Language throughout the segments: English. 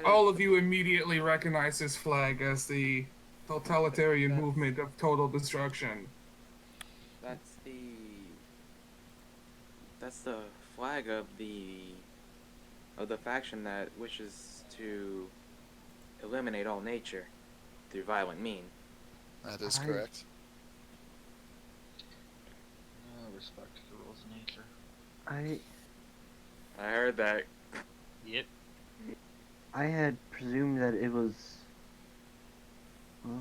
all of you immediately recognize this flag as the totalitarian That's movement of total destruction. that's the flag of the faction that wishes to eliminate all nature through violent means. That is I- correct. No respect to the rules of nature. I I heard that. Yep. I had presumed that it was well,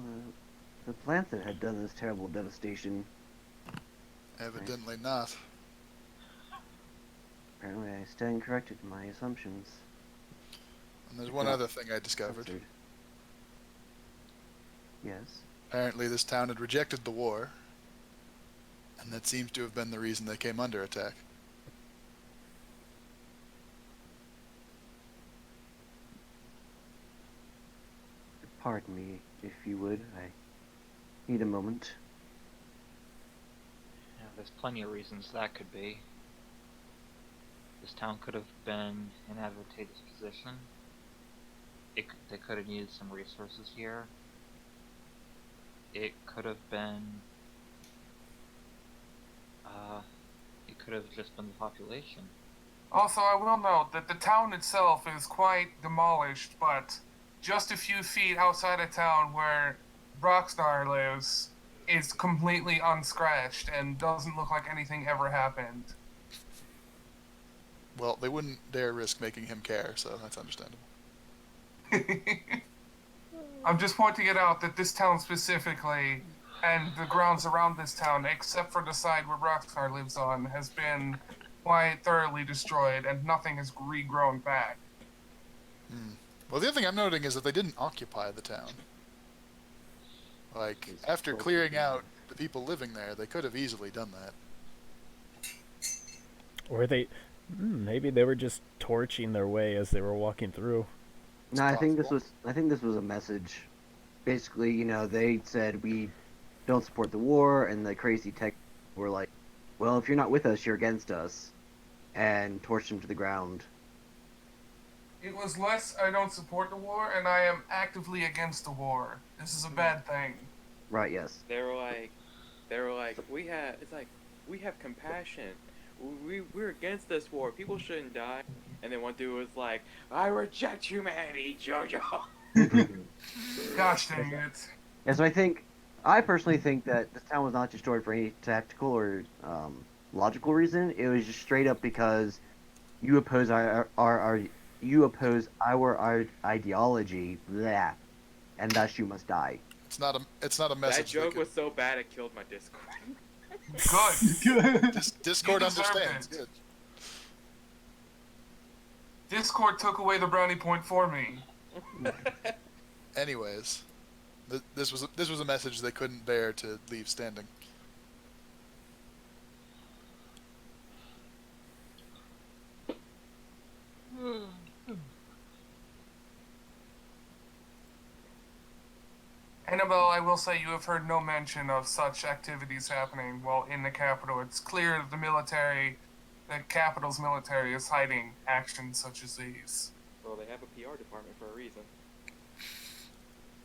the plants that had done this terrible devastation. Evidently not. Apparently, I stand corrected in my assumptions. And there's one other thing I discovered. Answered. Yes. Apparently this town had rejected the war, and that seems to have been the reason they came under attack. Pardon me, if you would. I need a moment. Yeah, there's plenty of reasons that could be. This town could have been in an advantageous position. They could have needed some resources here. It could have been. It could have just been the population. Also, I will note that the town itself is quite demolished, but just a few feet outside of town where Rockstar lives is completely unscratched and doesn't look like anything ever happened. Well, they wouldn't dare risk making him care, so that's understandable. I'm just pointing it out that this town specifically, and the grounds around this town, except for the side where Rockstar lives on, has been quite thoroughly destroyed, and nothing has regrown back. Well, the other thing I'm noting is that they didn't occupy the town. Like, It's after totally clearing out different. the people living there, they could have easily done that. Or maybe they were just torching their way as they were walking through. No, I think this possible. was a message. Basically, they said we don't support the war, and the crazy tech were like, "Well, if you're not with us, you're against us," and torched them to the ground. It was less I don't support the war, and I am actively against the war. This is a bad thing. Right? Yes. They were like, we have compassion. We're against this war. People shouldn't die. And then one dude was like, I reject humanity, Jojo. Gosh dang it. And so I personally think that this town was not destroyed for any tactical or logical reason. It was just straight up because you oppose our ideology, blah, and thus you must die. It's not a That message. joke was so bad it killed my Discord. Good. Discord You deserved understands. it. Good. Discord took away the brownie point for me. Anyways, this was a message they couldn't bear to leave standing. Annabelle, I will say you have heard no mention of such activities happening while in the capital. It's clear that the capital's military is hiding actions such as these. Well, they have a PR department for a reason.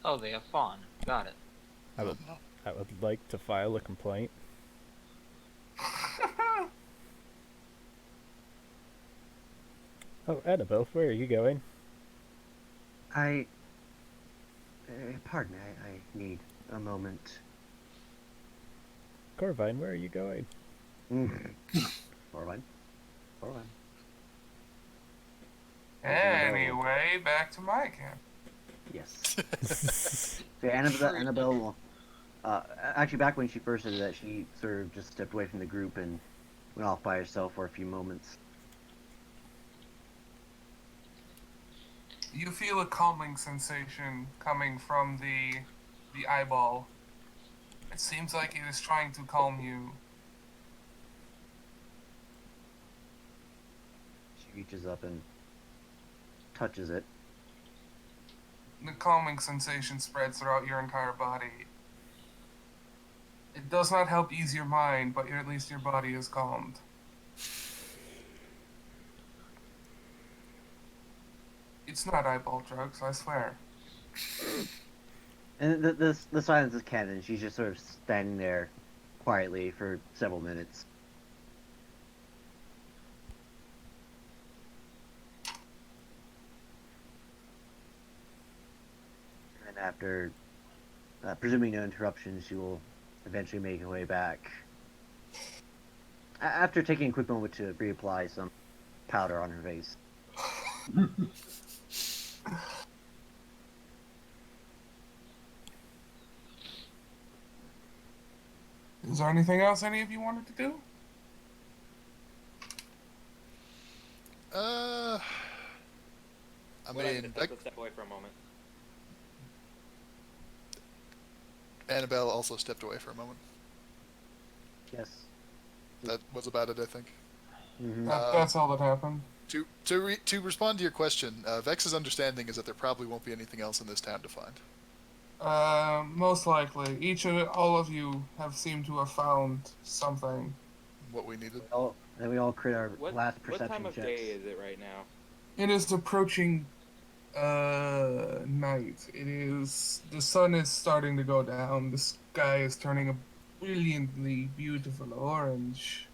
Oh, they have fawn. Got it. I would like to file a complaint. Oh, Annabelle, where are you going? Pardon me, I need a moment. Corvine, where are you going? Orvine. Anyway, back to my camp. Yes. So Annabelle, actually, back when she first said that, she sort of just stepped away from the group and went off by herself for a few moments. You feel a calming sensation coming from the eyeball. It seems like it is trying to calm you. She reaches up and touches it. The calming sensation spreads throughout your entire body. It does not help ease your mind, but at least your body is calmed. It's not eyeball drugs, I swear. And the silence is canon. She's just sort of standing there quietly for several minutes. And after, presuming no interruptions, she will eventually make her way back. After taking a quick moment to reapply some powder on her face. Is there anything else any of you wanted to do? I Well, I mean, just have to step away for a moment. Annabelle also stepped away for a moment. Yes. That was about it, I think. Mm-hmm. That's all that happened. To respond to your question, Vex's understanding is that there probably won't be anything else in this town to find. Most likely. All of you have seemed to have found something. What we needed. Then we all create our What last perception time of checks. day is it right now? It is approaching night. The sun is starting to go down. The sky is turning a brilliantly beautiful orange.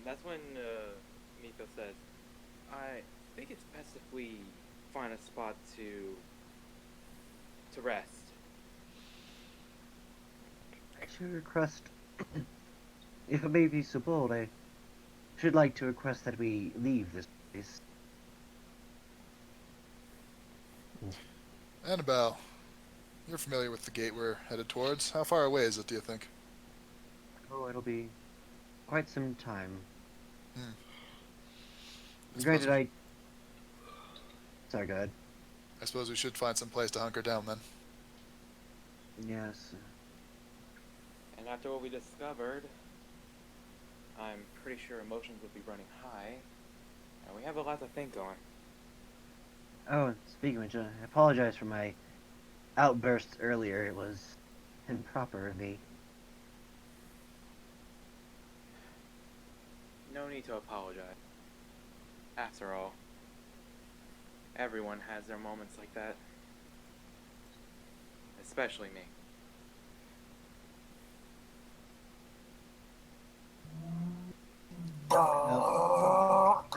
That's when Miko says, I think it's best if we find a spot to rest. I should request, if I may be so bold, I should like to request that we leave this place. Annabelle, you're familiar with the gate we're headed towards. How far away is it, do you think? Oh, it'll be quite some time. I Granted, suppose, Sorry, go ahead. I suppose we should find some place to hunker down then. Yes. And after what we discovered, I'm pretty sure emotions will be running high, and we have a lot to think on. Oh, speaking of which, I apologize for my outbursts earlier. It was improper of me. No need to apologize. After all, everyone has their moments like that. Especially me.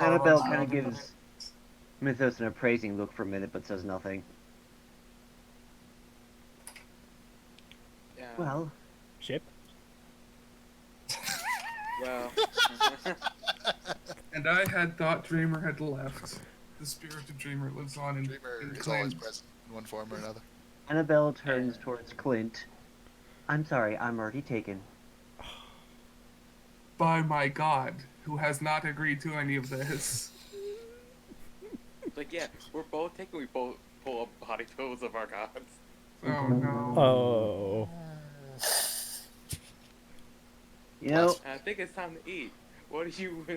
Annabelle kind of gives Mythos an appraising look for a minute, but says nothing. Yeah. Well, Ship? Well. And I had thought Dreamer had left. The spirit of Dreamer lives on in Dreamer in is always Clint. present in one form or another. Annabelle turns towards Clint. I'm sorry, I'm already taken. By my god, who has not agreed to any of this. Like, yeah, we're both taking, we both pull up body pillows of our gods. Oh no. Oh. You know, And I think it's time to eat. What do you... you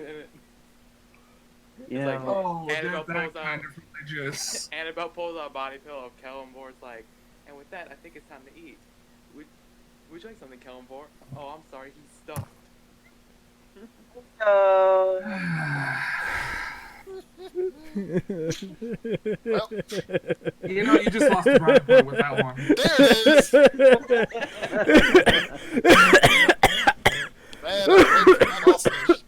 It's like, know, Oh, they're Annabelle that pulls kind out- of religious. Annabelle pulls out a body pillow. Kellenbor's like, and with that, I think it's time to eat. Would you like something, Kellenbor? Oh, I'm sorry, he's stuffed. Well, You know, you just lost the brownie point with that one. there it is! Man, I'm ready for all finished.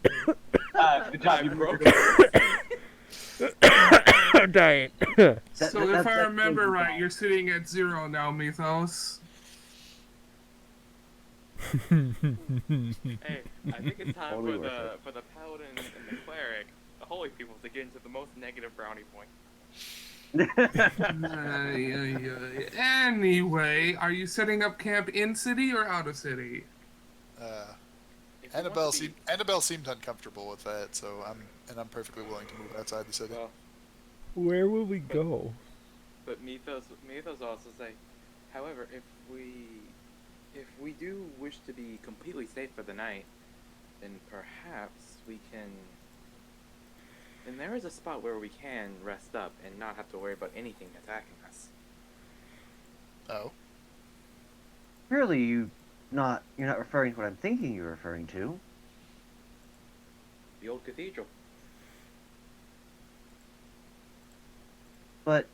good job, you broke Dang. So if I remember right, you're sitting at 0 now, Mythos. Hey, I think it's time Totally for worth the paladin and the cleric, the holy people, to get into the most negative brownie point. Anyway, are you setting up camp in city or out of city? If you want to be- Annabelle seemed uncomfortable with that, so I'm perfectly willing to move outside the city. Well, Where will we go? but Mythos also say, however, if we do wish to be completely safe for the night, then perhaps we can. Then there is a spot where we can rest up and not have to worry about anything attacking us. Oh, Surely you're not referring to what I'm thinking you're referring to. The old cathedral. But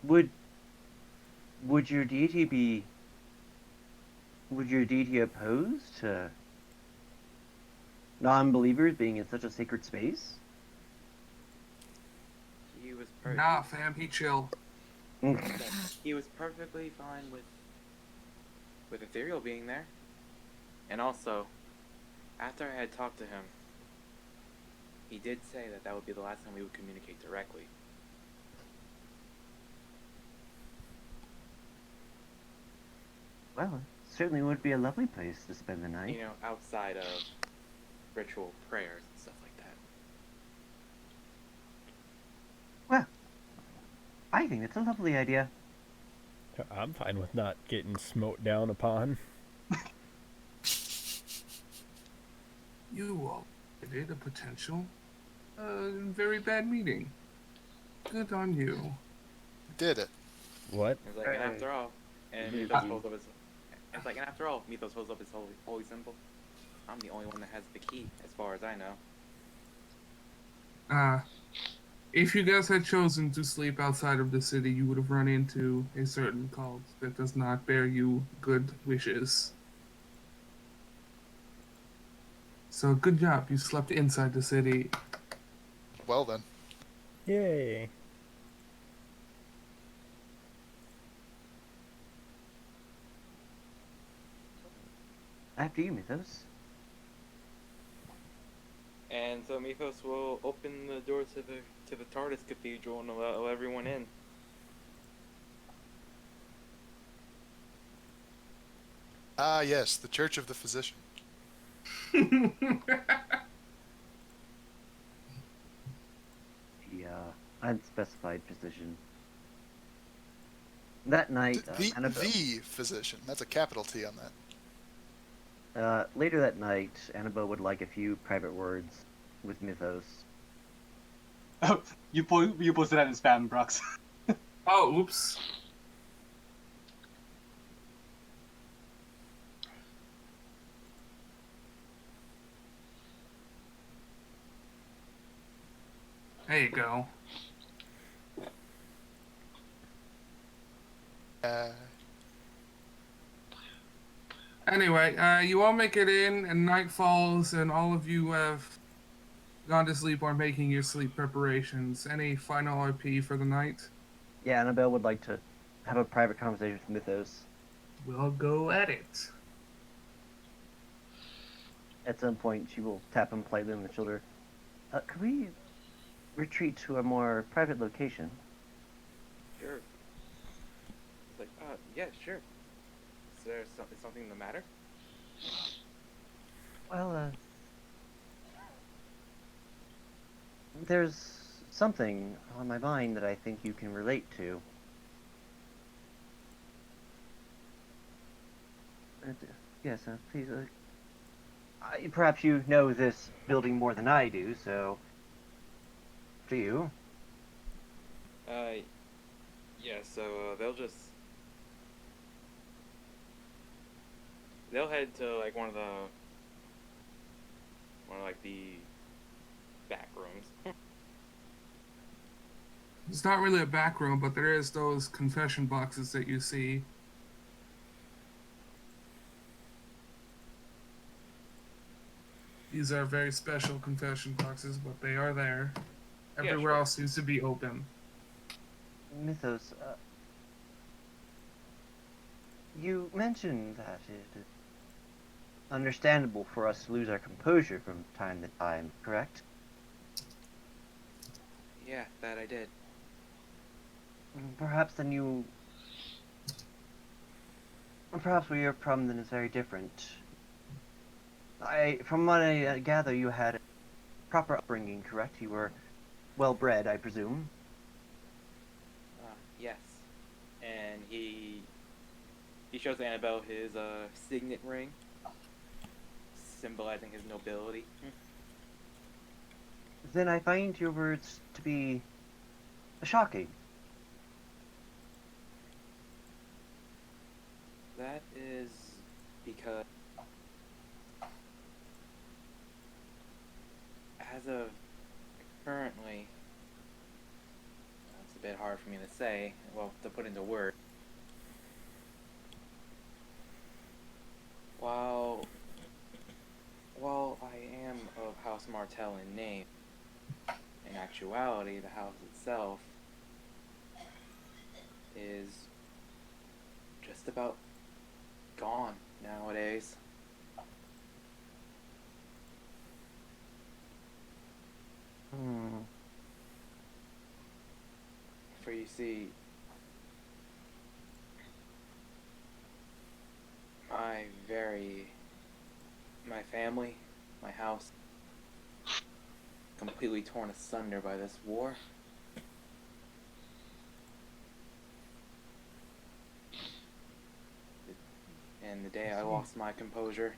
would would your deity be would your deity opposed to non-believers being in such a sacred space? He was Nah, fam, he chill. he was perfectly fine with Ethereal being there. And also, after I had talked to him, he did say that that would be the last time we would communicate directly. Well, it certainly would be a lovely place to spend the night. You know, outside of ritual prayers and stuff like that. Well, I think it's a lovely idea. I'm fine with not getting smote down upon. You all did a potential, very bad meeting. Good on you. Did it. What? It's like, and after all, and Mythos holds up his. It's like, and after all, Mythos holds up his holy symbol. I'm the only one that has the key, as far as I know. If you guys had chosen to sleep outside of the city, you would have run into a certain cult that does not bear you good wishes. So good job, you slept inside the city. Well then. Yay. After you, Mythos. And so Mythos will open the door to the TARDIS Cathedral and allow everyone in. Ah, yes, the Church of the Physician. The unspecified position. That night, Annabelle. The Physician. That's a capital T on that. Later that night, Annabelle would like a few private words with Mythos. Oh, you posted that in spam, Brox. Oh, oops. There you go. Anyway, you all make it in, and night falls, and all of you have gone to sleep or are making your sleep preparations. Any final RP for the night? Yeah, Annabelle would like to have a private conversation with Mythos. We'll go at it. At some point, she will tap him politely on the shoulder. Could we retreat to a more private location? Sure. It's like, yeah, sure. Is there something the matter? Well, there's something on my mind that I think you can relate to. Yes, please. Perhaps you know this building more than I do, so. Do you? Yeah, so, they'll head to, like, one of the back rooms. It's not really a back room, but there is those confession boxes that you see. These are very special confession boxes, but they are there. Everywhere sure. else seems to be open. Mythos, you mentioned that it is understandable for us to lose our composure from time to time, correct? Yeah, that I did. Perhaps perhaps where you're from then is very different. From what I gather, you had a proper upbringing, correct? You were well bred, I presume. Yes. And he shows Annabelle his signet ring, symbolizing his nobility. Then I find your words to be shocking. That is because as of currently, bit hard for me to say, well, to put into words. While I am of House Martell in name, in actuality, the house itself is just about gone nowadays. For you see, my family, my house, completely torn asunder by this war. And the day I lost my composure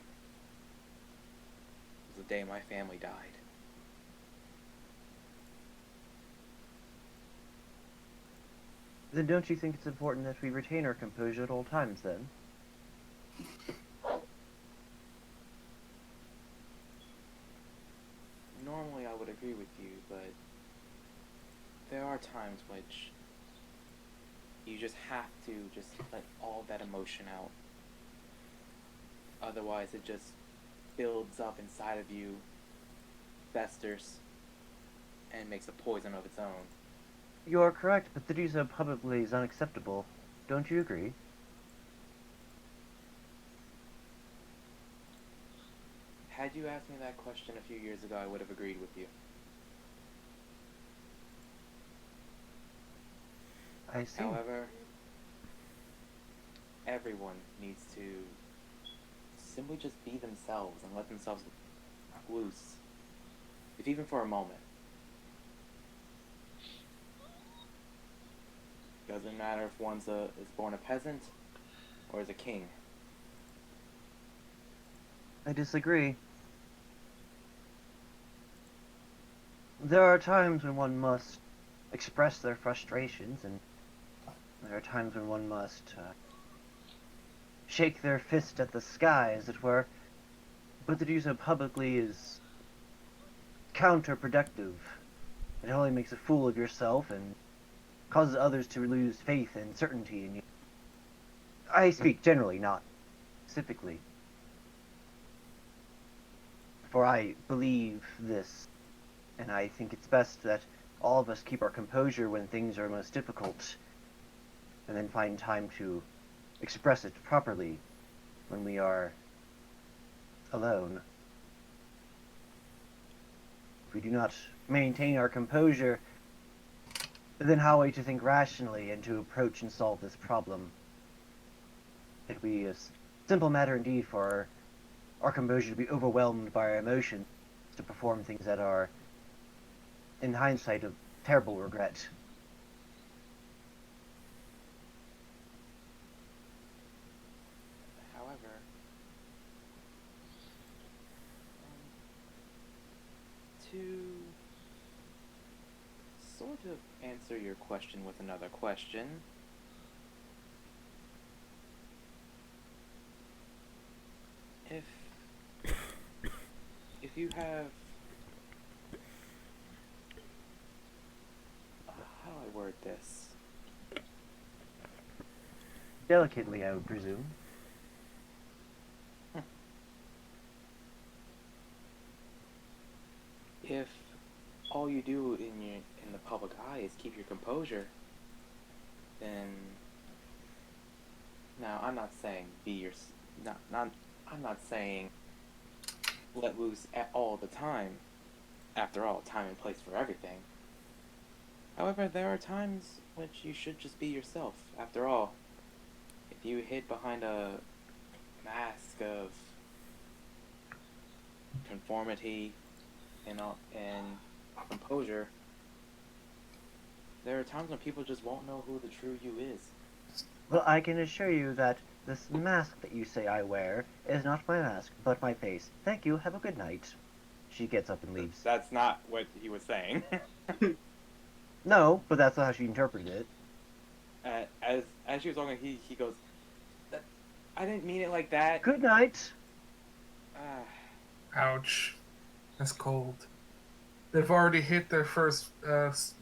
was the day my family died. Then don't you think it's important that we retain our composure at all times, then? Normally I would agree with you, but there are times which you just have to just let all that emotion out. Otherwise it just builds up inside of you, festers, and makes a poison of its own. You are correct, but to do so publicly is unacceptable. Don't you agree? Had you asked me that question a few years ago, I would have agreed with you. I see. However, everyone needs to simply just be themselves and let themselves loose, if even for a moment. Doesn't matter if one's is born a peasant or is a king. I disagree. There are times when one must express their frustrations, and there are times when one must shake their fist at the sky, as it were. But to do so publicly is counterproductive. It only makes a fool of yourself and causes others to lose faith and certainty in you. I speak generally, not specifically. For I believe this, and I think it's best that all of us keep our composure when things are most difficult, and then find time to express it properly when we are alone. If we do not maintain our composure, then how are we to think rationally and to approach and solve this problem? It would be a simple matter indeed for our composure to be overwhelmed by our emotions, to perform things that are, in hindsight, of terrible regret. However, to sort of answer your question with another question, if you have, how do I word this? Delicately, I would presume. If all you do in the public eye is keep your composure, then now I'm not saying I'm not saying let loose at all the time. After all, time and place for everything. However, there are times which you should just be yourself. After all, if you hid behind a mask of conformity and composure, there are times when people just won't know who the true you is. Well, I can assure you that this mask that you say I wear is not my mask, but my face. Thank you, have a good night. She gets up and leaves. That's not what he was saying. No, but that's not how she interpreted it. As she was talking, he goes, I didn't mean it like that. Good night! Ouch. That's cold. They've already hit their first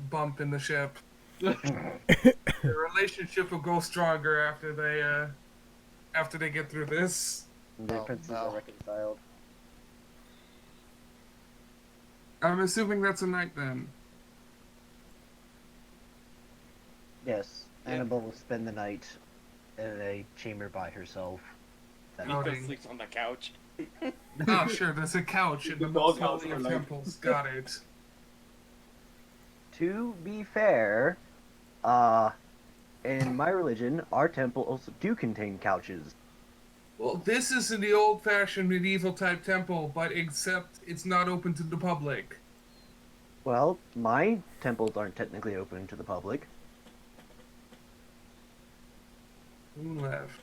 bump in the ship. Their relationship will go stronger after they get through this. Their Oh, princes no. are reconciled. I'm assuming that's a night then. Yes, Yeah. Annabelle will spend the night in a chamber by herself. That Oh, Miko dang. sleeps on the couch. Oh, sure, there's a couch in the The most doghouse holy for of life. temples. Got it. To be fair, in my religion, our temple also do contain couches. Well, this is in the old-fashioned medieval type temple, but except it's not open to the public. Well, my temples aren't technically open to the public. Who left?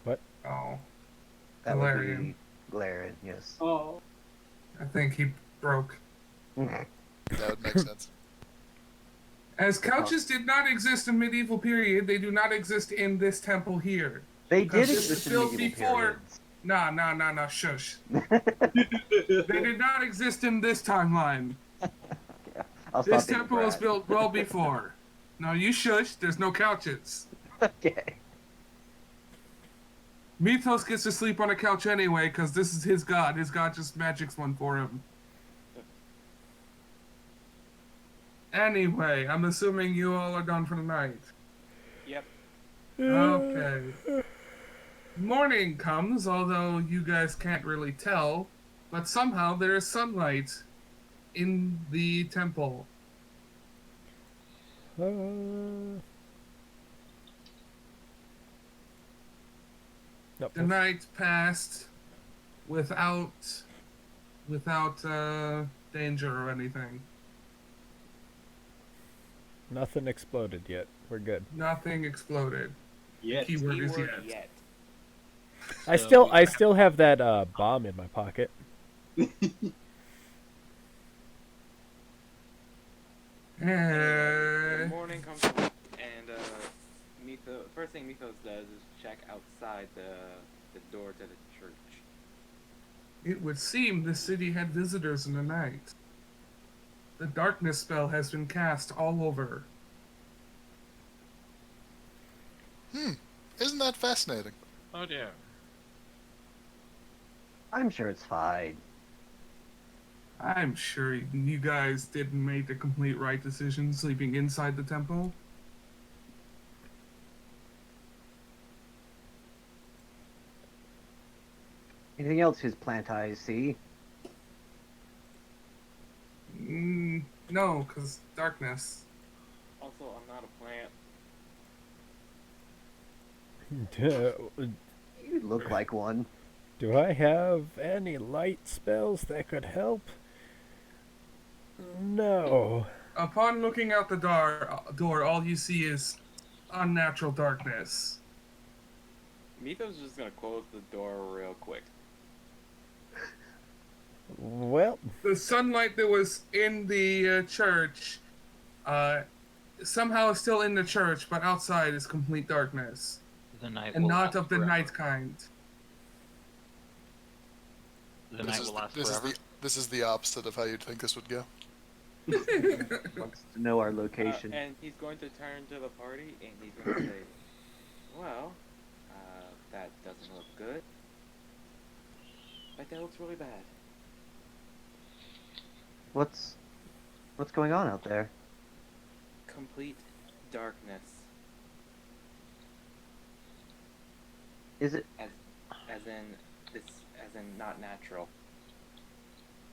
What? Oh, That Galarian. would be Galarian, yes. Oh. I think he broke. That would make sense. As couches did not exist in medieval period, they do not exist in this temple here. They did Because this exist was in built medieval before- periods. Nah, shush. They did not exist in this timeline. I'll This stop being a temple was brat. built well before. No, you shush. There's no couches. Okay. Mythos gets to sleep on a couch anyway, because this is his god. His god just magics one for him. Anyway, I'm assuming you all are done for the night. Yep. Okay. Morning comes, although you guys can't really tell, but somehow there is sunlight in the temple. Nope, The night passed without danger or anything. nothing exploded yet. We're good. Nothing exploded. Yet. Keyword is Keyword yet. yet. I still have that bomb in my pocket. The morning comes and first thing Mythos does is check outside the door to the church. It would seem the city had visitors in the night. The darkness spell has been cast all over. Isn't that fascinating? Oh dear. I'm sure it's fine. I'm sure you guys didn't make the complete right decision sleeping inside the temple. Anything else his plant eyes see? No, because darkness. Also, I'm not a plant. You look like one. Do I have any light spells that could help? No. Upon looking out the door, all you see is unnatural darkness. Mythos is just gonna close the door real quick. Well, The sunlight that was in the church, somehow is still in the church, but outside is complete darkness, The night and will not last of the forever. night kind. The night will last forever. This is the opposite of how you'd think this would go. Wants to know our location. And he's going to turn to the party and he's going to say, well, that doesn't look good. But that looks really bad. What's going on out there? Complete darkness. Is it? As in not natural.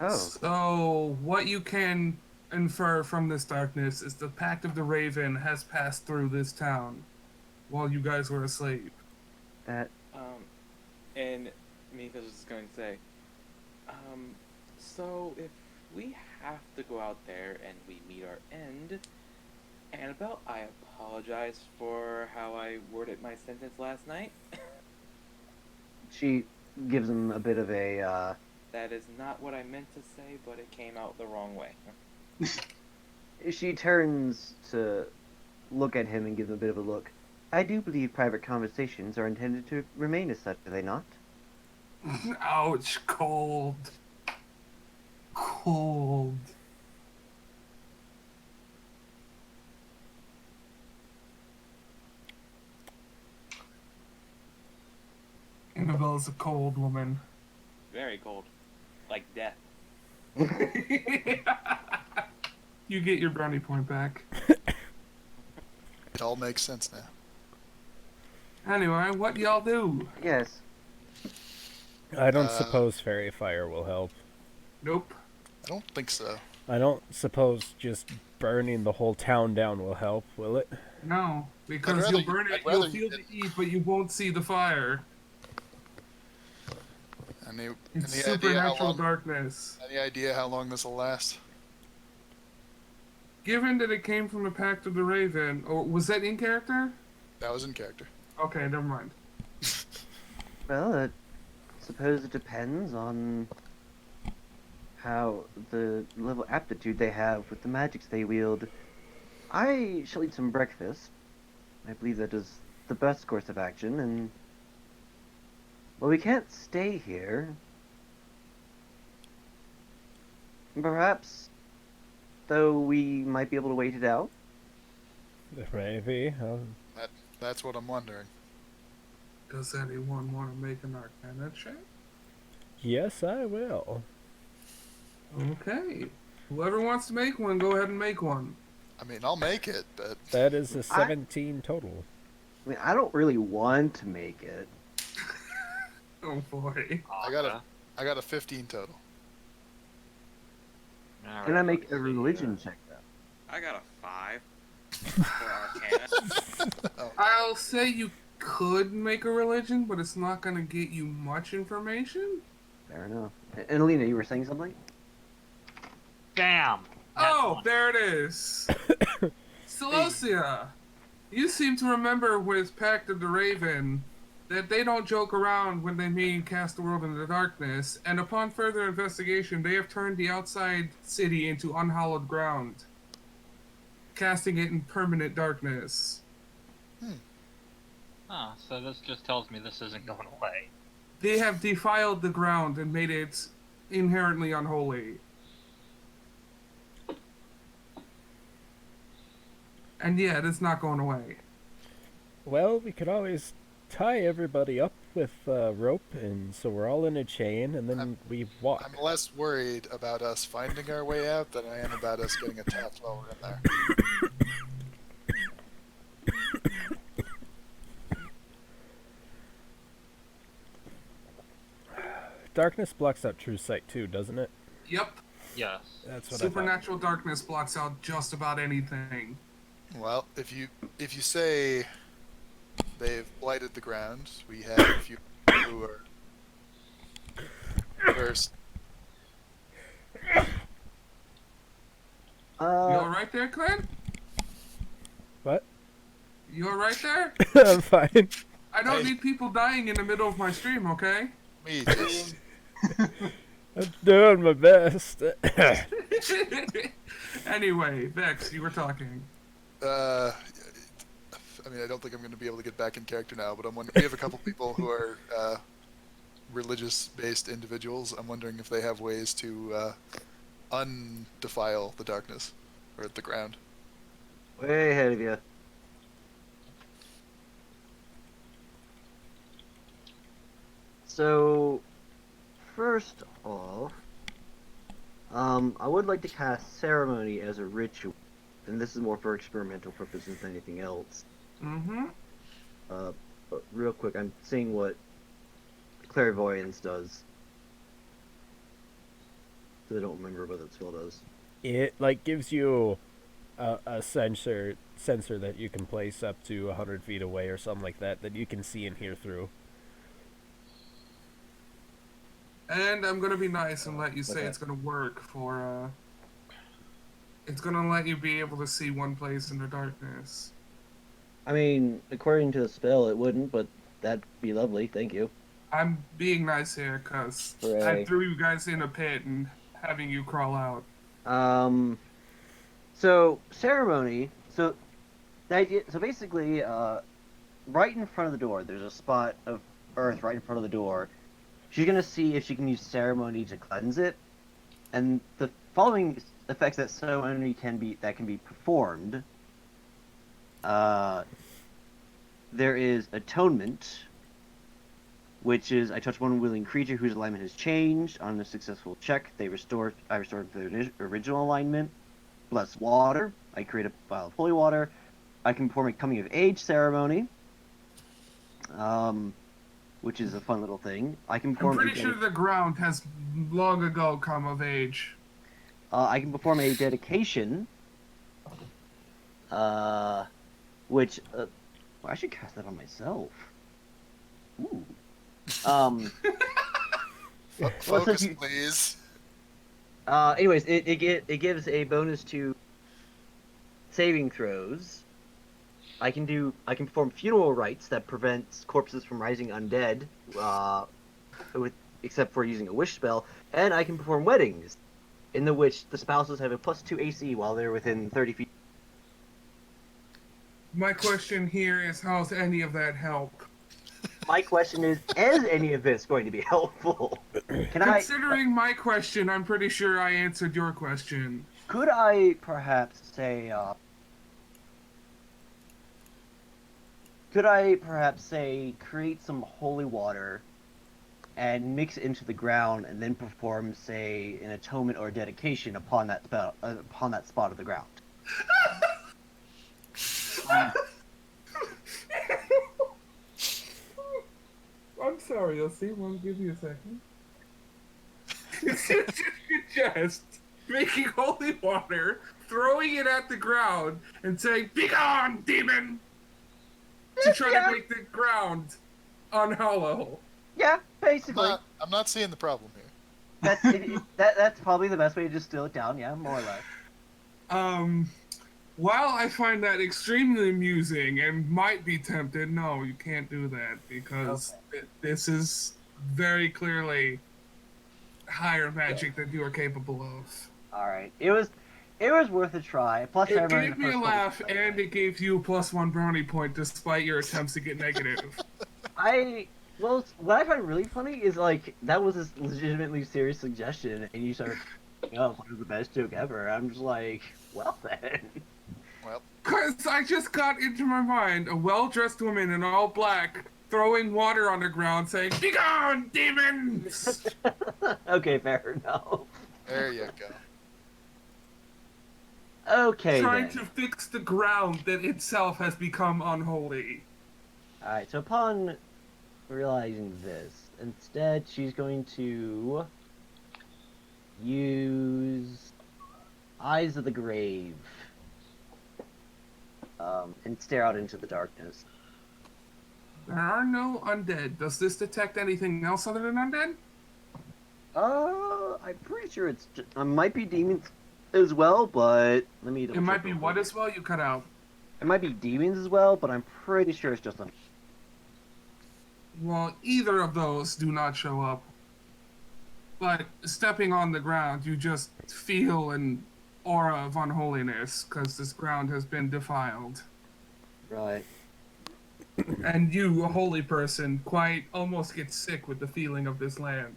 Oh, So, what you can infer from this darkness is the Pact of the Raven has passed through this town while you guys were asleep. that And Mythos is going to say, so if we have to go out there and we meet our end, Annabelle, I apologize for how I worded my sentence last night. she gives him a bit of a. That is not what I meant to say, but it came out the wrong way. She turns to look at him and give him a bit of a look. I do believe private conversations are intended to remain as such, are they not? Ouch, cold. Cold. is a cold woman. Very cold. Like death. You get your brownie point back. It all makes sense now. Anyway, what do y'all do? Yes. I don't Uh, suppose fairy fire will help. Nope. I don't think so. I don't suppose just burning the whole town down will help, will it? No, because rather you'll you- burn it, I'd rather you'll you feel the heat, but you won't see the fire. Any, It's any idea how supernatural long? darkness. Any idea how long this will last? Given that it came from the Pact of the Raven, or was that in character? That was in character. Okay, never mind. Well, I suppose it depends on how the level of aptitude they have with the magics they wield. I shall eat some breakfast. I believe that is the best course of action, and well, we can't stay here. Perhaps, though, we might be able to wait it out. Maybe. That's what I'm wondering. Does anyone want to make an Arcana check? Yes, I will. Okay. Whoever wants to make one, go ahead and make one. I mean, I'll make it, but That is a 17 total. I mean, I don't really want to make it. Oh boy. I got a 15 total. Can I make a religion check, though? I got a 5 for Arcana. I'll say you could make a religion, but it's not going to get you much information. Fair enough. And Alina, you were saying something? Damn! Oh, there it is. Celosia, you seem to remember with Pact of the Raven that they don't joke around when they mean cast the world into darkness, and upon further investigation, they have turned the outside city into unhallowed ground, casting it in permanent darkness. Oh, so this just tells me this isn't going away. They have defiled the ground and made it inherently unholy. And yet, it's not going away. Well, we could always tie everybody up with rope, and so we're all in a chain, and then we walk. I'm less worried about us finding our way out than I am about us getting attacked while we're in there. Darkness blocks out true sight too, doesn't it? Yep. Yes. That's what Supernatural darkness blocks out just about anything. Well, if you say they've blighted the ground, we have a few people who are first. You alright there, Clint? What? You alright there? I'm fine. I don't Hey. need people dying in the middle of my stream, okay? Me just I'm doing my best. Anyway, Vex, you were talking. I mean, I don't think I'm going to be able to get back in character now, but we have a couple people who are religious-based individuals. I'm wondering if they have ways to undefile the darkness or the ground. Way ahead of you. So, first off, I would like to cast Ceremony as a ritual, and this is more for experimental purposes than anything else. Mm-hmm. But real quick, I'm seeing what Clairvoyance does. I don't remember what that spell does. It like gives you a sensor that you can place up to 100 feet away or something like that you can see and hear through. And I'm gonna be nice and let you say Okay. it's gonna work for, it's gonna let you be able to see one place in the darkness. I mean, according to the spell, it wouldn't, but that'd be lovely. Thank you. I'm being nice here, cause I Hooray. threw you guys in a pit and having you crawl out. So ceremony. So the idea. So basically, right in front of the door, there's a spot of earth right in front of the door. She's gonna see if she can use ceremony to cleanse it, and the following effects that ceremony can be performed. There is atonement, which is I touch one willing creature whose alignment has changed. On a successful check, I restore their original alignment. Bless water. I create a vial of holy water. I can perform a coming of age ceremony, which is a fun little thing. I can I'm perform. pretty sure the ground has long ago come of age. I can perform a dedication, which well, I should cast that on myself. Ooh. Focus, you- please. Anyways, it gives a bonus to saving throws. I can perform funeral rites that prevents corpses from rising undead, except for using a wish spell, and I can perform weddings, in the which the spouses have a +2 AC while they're within 30 feet. My question here is, how's any of that help? My question is any of this going to be helpful? Considering my question, I'm pretty sure I answered your question. Could I perhaps say, create some holy water and mix it into the ground and then perform, say, an atonement or dedication upon that spot of the ground? I'm sorry, Elsie. Won't give you a second. Suggest making holy water, throwing it at the ground, and saying, "Begone, demon!" to try to make the ground unhollow. Yeah, basically. I'm not seeing the problem here. That's probably the best way to distill it down. Yeah, more or less. While I find that extremely amusing and might be tempted, no, you can't do that because this is very clearly higher magic than you are capable of. All right, it was worth a try. Plus, It gave me a laugh, and it gave you a +1 brownie point despite your attempts to get negative. Well, what I find really funny is like that was a legitimately serious suggestion, and you start, what is the best joke ever? I'm just like, well then. Because I just got into my mind a well-dressed woman in all black throwing water on the ground saying, "Begone, demons!" Okay, fair enough. There you go. Okay, Trying then. to fix the ground that itself has become unholy. Alright, so upon realizing this, instead she's going to use Eyes of the Grave. And stare out into the darkness. There are no undead. Does this detect anything else other than undead? I'm pretty sure it might be demons as well, but let me. It might be what as well? You cut out. It might be demons as well, but I'm pretty sure it's just Well, either of those do not show up. But stepping on the ground, you just feel an aura of unholiness because this ground has been defiled. Right. And you, a holy person, quite almost get sick with the feeling of this land.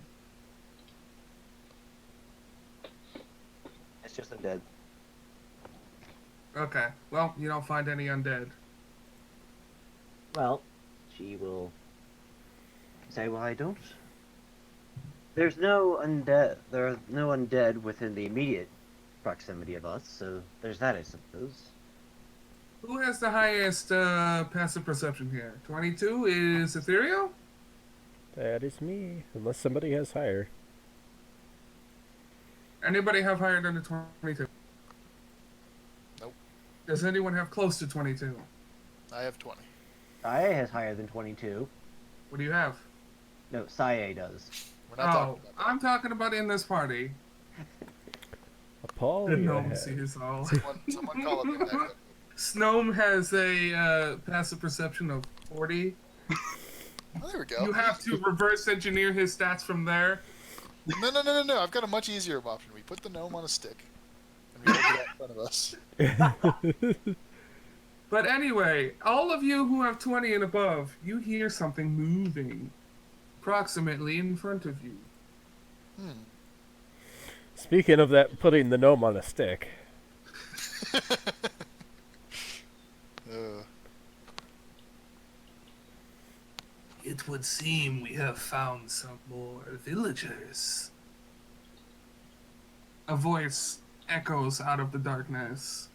It's just undead. Okay, well, you don't find any undead. Well, she will say, "Well, I don't." There's no undead. There are no undead within the immediate proximity of us, so there's that, I suppose. Who has the highest passive perception here? 22 is Ethereal? That is me, unless somebody has higher. Anybody have higher than a 22? Nope. Does anyone have close to 22? I have 20. Sae has higher than 22. What do you have? No, Sae does. We're not talking about that. I'm talking about in this party. Paul, The you gnome have- sees all. Someone call up your backup. Snome has a passive perception of 40. Oh, there we go. You have to reverse engineer his stats from there. No. I've got a much easier option. We put the gnome on a stick, and we hold it out in front of us. But anyway, all of you who have 20 and above, you hear something moving approximately in front of you. Speaking of that, putting the gnome on a stick. It would seem we have found some more villagers. A voice echoes out of the darkness.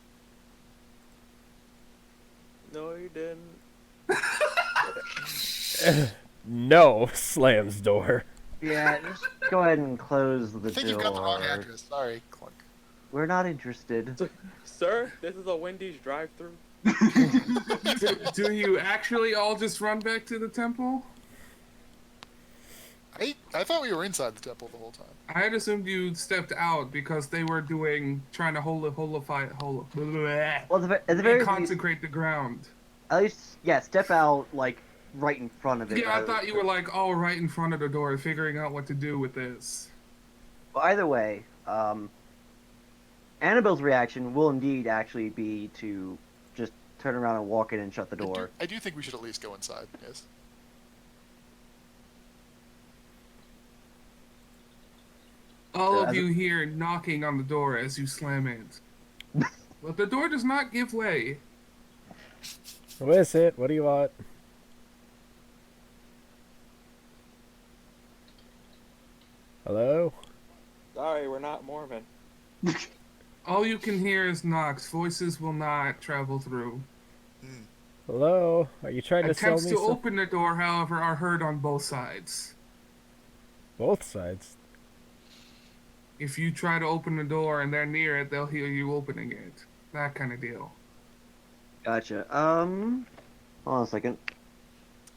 No, you didn't. No, slams door. Yeah, just go ahead and close the I think door. you've got the wrong address. Sorry, Clunk. We're not interested. Sir, this is a Wendy's drive-thru. Do you actually all just run back to the temple? I thought we were inside the temple the whole time. I had assumed you stepped out because they were trying to Well, at the very least, consecrate the ground. at least, yeah, step out like right in front of it. Yeah, I rather thought than- you were like all right in front of the door, figuring out what to do with this. Well, either way, Annabelle's reaction will indeed actually be to just turn around and walk in and shut the door. I do think we should at least go inside. Yes. All as of you hear knocking on the door as you slam it. But the door does not give way. What is it? What do you want? Hello? Sorry, we're not Mormon. All you can hear is knocks. Voices will not travel through. Hello? Are you trying to sell Attempts me to some? open the door, however, are heard on both sides. Both sides. If you try to open the door and they're near it, they'll hear you opening it. That kind of deal. Gotcha. Hold on a second.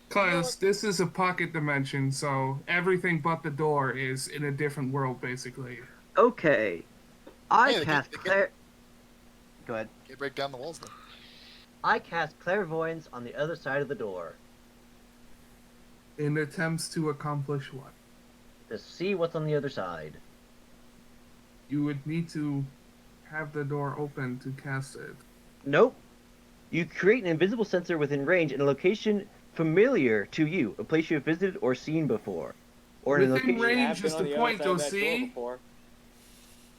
Cause this is a pocket dimension, so everything but the door is in a different world, basically. Okay. I Yeah, they cast can- clair. Go ahead. Okay, break down the walls then. I cast clairvoyance on the other side of the door In attempts to accomplish what? to see what's on the other side. You would need to have the door open to cast it. Nope. You create an invisible sensor within range in a location familiar to you, a place you have visited or seen before, or in a Within location. range I've been is on the other point, side of that door Josie. before.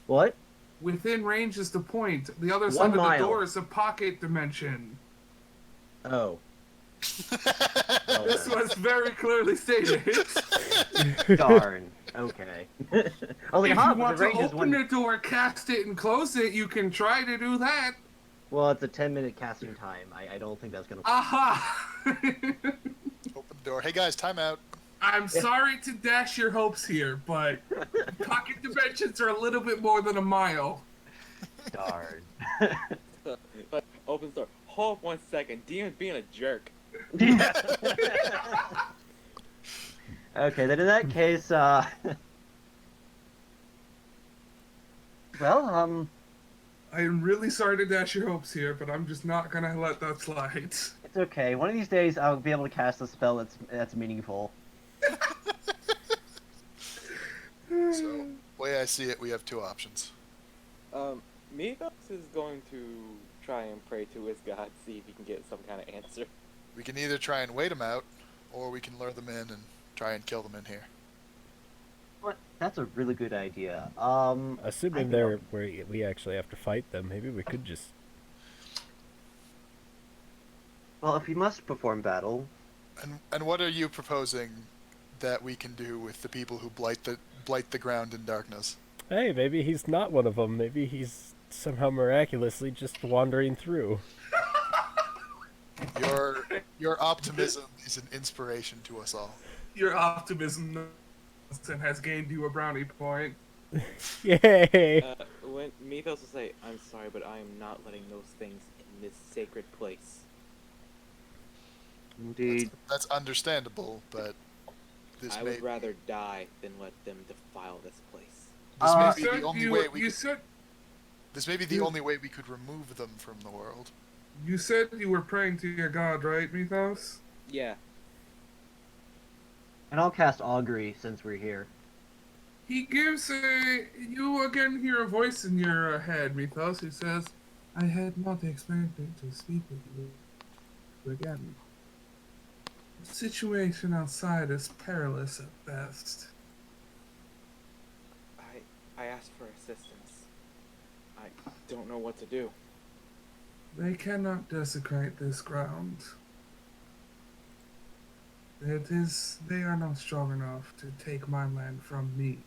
What? Within range is the point. The other 1 side of mile. the door is a pocket dimension. Oh. This was very clearly stated. Darn. Okay. I was like, If huh, you but want the to range is open one. the door, cast it, and close it, you can try to do that. Well, it's a 10-minute casting time. I don't think that's gonna. Aha! Open the door. Hey guys, time out. I'm sorry to dash your hopes here, but pocket dimensions are a little bit more than a mile. Darn. Like, opens door. Hold up 1 second. Demon's being a jerk. Okay, then in that case, well, I'm really sorry to dash your hopes here, but I'm just not gonna let that slide. it's okay. One of these days, I'll be able to cast a spell that's meaningful. So, way I see it, we have two options. Mythos is going to try and pray to his god, see if he can get some kind of answer. We can either try and wait them out, or we can lure them in and try and kill them in here. What? That's a really good idea. Assuming I know. we actually have to fight them, maybe we could just. Well, if we must perform battle, And what are you proposing that we can do with the people who blight the ground in darkness? Hey, maybe he's not one of them. Maybe he's somehow miraculously just wandering through. Your optimism is an inspiration to us all. Your optimism has gained you a brownie point. Yay! When Mythos will say, "I'm sorry, but I am not letting those things in this sacred place." indeed. That's understandable, but this I may would rather die than let them defile this place. this may be You the said only you- way we you could, said this may be the you- only way we could remove them from the world. you said you were praying to your god, right, Mythos? Yeah. And I'll cast augury since we're here. He gives you again hear a voice in your head, Mythos, who says, "I had not expected to speak with you again. The situation outside is perilous at best. I asked for assistance. I don't know what to do. They cannot desecrate this ground. They are not strong enough to take my land from me.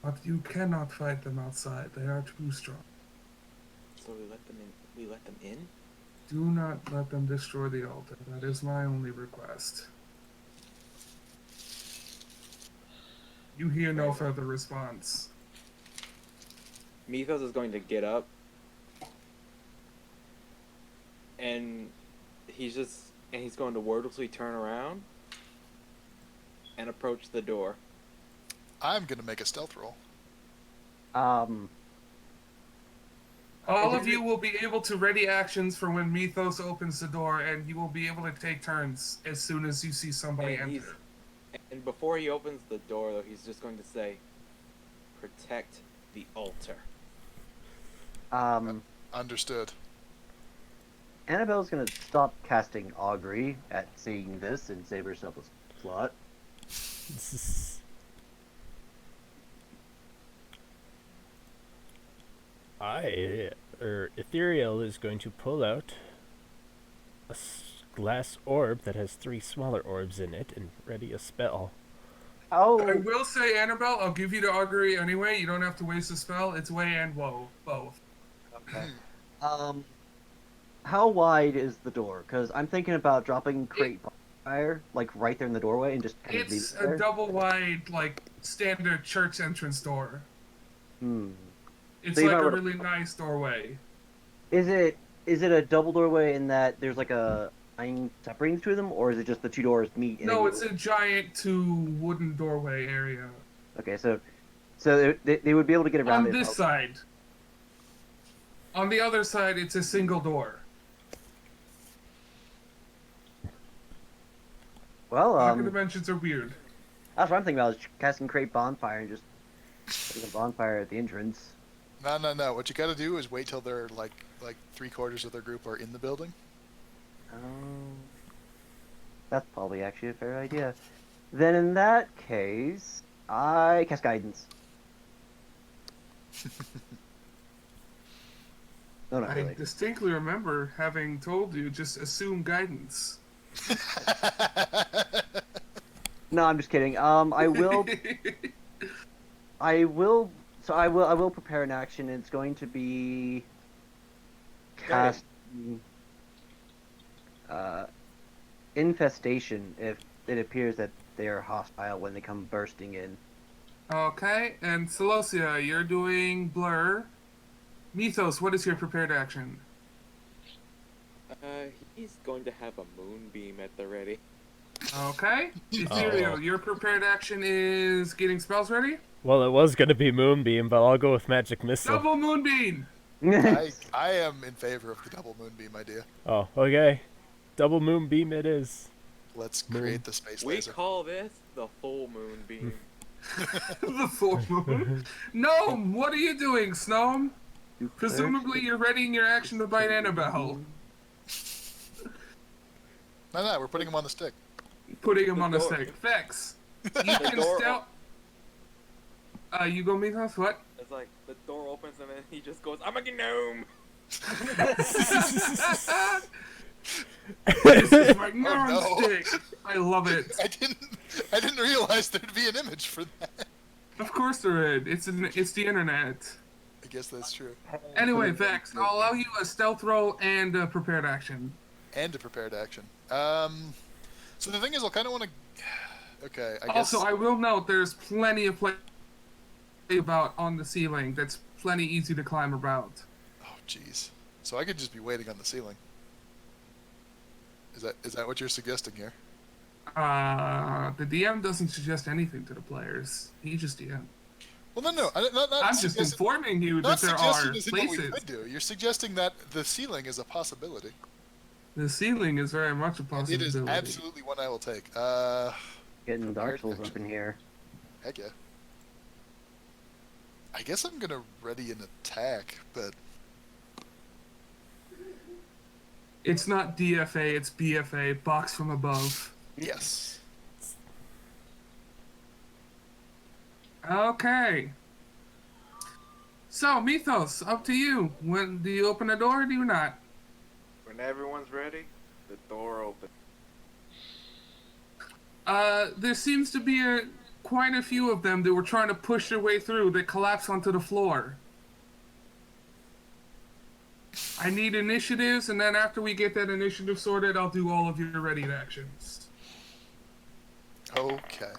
But you cannot fight them outside. They are too strong. So we let them in. We let them in. Do not let them destroy the altar. That is my only request. You hear no further response. Mythos is going to get up, and he's going to wordlessly turn around and approach the door. I'm gonna make a stealth roll. All of you will be able to ready actions for when Mythos opens the door, and you will be able to take turns as soon as you see somebody And enter. And before he opens the door, though, he's just going to say, "Protect the altar." Understood. Annabelle's gonna stop casting augury at seeing this and save herself a slot. Ethereal is going to pull out a glass orb that has 3 smaller orbs in it and ready a spell. Oh, I will say, Annabelle, I'll give you the augury anyway. You don't have to waste a spell. It's way and woe, both. okay. How wide is the door? Because I'm thinking about dropping crate fire, like right there in the doorway, and just kind of leave It's it there. a double wide, like, standard church entrance door. Hmm. It's So you like might a wanna- really nice doorway. Is it a double doorway in that there's like a line separating the two of them, or is it just the two doors meet? and No, then it's a giant 2 wooden doorway area. Okay, so they would be able to get around On it. this side. On the other side, it's a single door. Well, Pocket dimensions are weird. that's what I'm thinking about, is casting crate bonfire and just putting a bonfire at the entrance. No. What you gotta do is wait till they're like 3/4 of their group are in the building. That's probably actually a fair idea. Then in that case, I cast guidance. No, not I really. distinctly remember having told you just assume guidance. No, I'm just kidding. I will. So I will prepare an action. It's going to be cast infestation if it appears that they are hostile when they come bursting in. Okay, and Celosia, you're doing blur. Mythos, what is your prepared action? He's going to have a moonbeam at the ready. Okay. Ethereal, your prepared action is getting spells ready? Well, it was going to be Moonbeam, but I'll go with Magic Missile. Double moonbeam! I am in favor of the double moonbeam idea. Oh, okay. Double Moonbeam it is. Let's create the space We laser. call this the full moonbeam. The full moon. Gnome, what are you doing, Snom? Presumably you're readying your action to bite Annabelle. No, we're putting him on the stick. Putting him The on a door. stick. Vex, you can door stealth. You go, Mythos? What? It's like the door opens and then he just goes, "I'm a gnome." This is my gnome no. stick. I love it. I didn't realize there'd be an image for that. Of course there is. It's the internet. I guess that's true. Anyway, Vex, I'll allow you a stealth roll and a prepared action. And a prepared action. So the thing is, I'll kind of want to. Okay, I guess. Also, I will note there's plenty of play about on the ceiling. That's plenty easy to climb about. Oh, jeez. So I could just be waiting on the ceiling. Is that what you're suggesting here? The DM doesn't suggest anything to the players. He just DM. Well, no. Not I'm just suggesting- informing you Not that there suggesting are as in what we places. could do. You're suggesting that the ceiling is a possibility. The ceiling is very much a It possibility. is absolutely one I will take. Getting Dark Souls up in here. Heck yeah. I guess I'm gonna ready an attack, but It's not DFA, it's BFA, box from above. yes. Okay. So, Mythos, up to you. When do you open the door or do you not? When everyone's ready, the door opens. There seems to be quite a few of them that were trying to push their way through that collapse onto the floor. I need initiatives, and then after we get that initiative sorted, I'll do all of your ready actions. Okay.